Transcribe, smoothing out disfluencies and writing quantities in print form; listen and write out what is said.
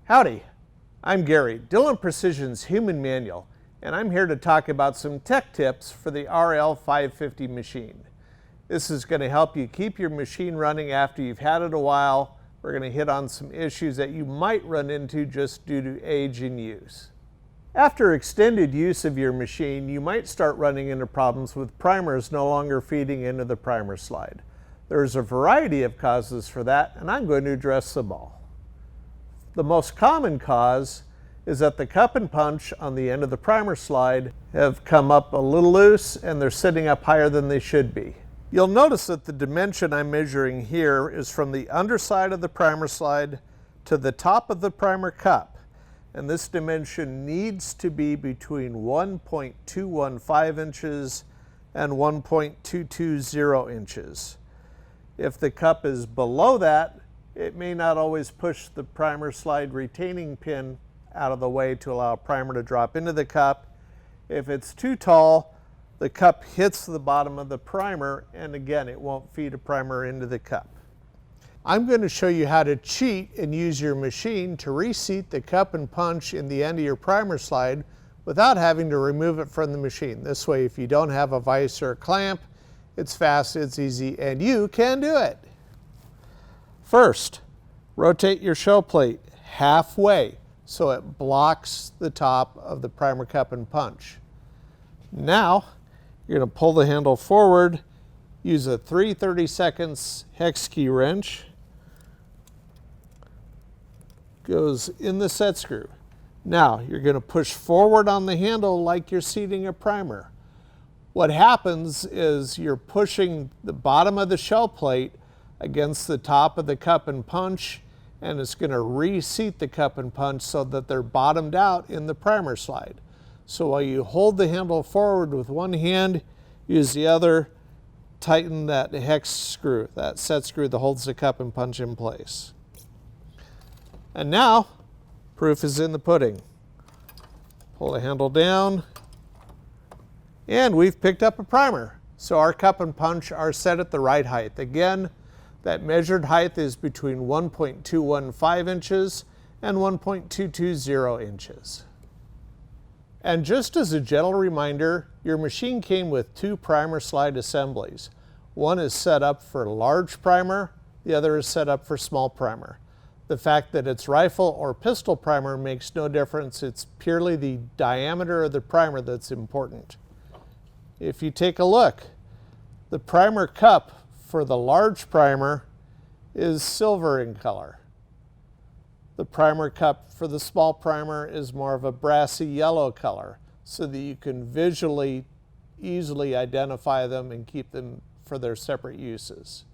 Howdy, I'm Gary, Dillon Precision's Human Manual, and I'm here to talk about some tech tips for the RL550 machine. This is going to help you keep your machine running after you've had it a while. We're going to hit on some issues that you might run into just due to age and use. After extended use of your machine, you might start running into problems with primers no longer feeding into the primer slide. There's a variety of causes for that, and I'm going to address them all. The most common cause is that the cup and punch on the end of the primer slide have come up a little loose and they're sitting up higher than they should be. You'll notice that the dimension I'm measuring here is from the underside of the primer slide to the top of the primer cup. And this dimension needs to be between 1.215 inches and 1.220 inches. If the cup is below that, it may not always push the primer slide retaining pin out of the way to allow primer to drop into the cup. If it's too tall, the cup hits the bottom of the primer, and again, it won't feed a primer into the cup. I'm going to show you how to cheat and use your machine to reseat the cup and punch in the end of your primer slide without having to remove it from the machine. This way, if you don't have a vise or a clamp, it's fast, it's easy, and you can do it. First, rotate your shell plate halfway so it blocks the top of the primer cup and punch. Now, you're going to pull the handle forward, use a 3/32 hex key wrench, goes in the set screw. Now, you're going to push forward on the handle like you're seating a primer. What happens is you're pushing the bottom of the shell plate against the top of the cup and punch, and it's going to reseat the cup and punch so that they're bottomed out in the primer slide. So while you hold the handle forward with one hand, use the other, tighten that hex screw, that set screw that holds the cup and punch in place. And now, proof is in the pudding. Pull the handle down, and we've picked up a primer. So our cup and punch are set at the right height. Again, that measured height is between 1.215 inches and 1.220 inches. And just as a gentle reminder, your machine came with two primer slide assemblies. One is set up for large primer, the other is set up for small primer. The fact that it's rifle or pistol primer makes no difference. It's purely the diameter of the primer that's important. If you take a look, the primer cup for the large primer is silver in color. The primer cup for the small primer is more of a brassy yellow color, so that you can visually easily identify them and keep them for their separate uses.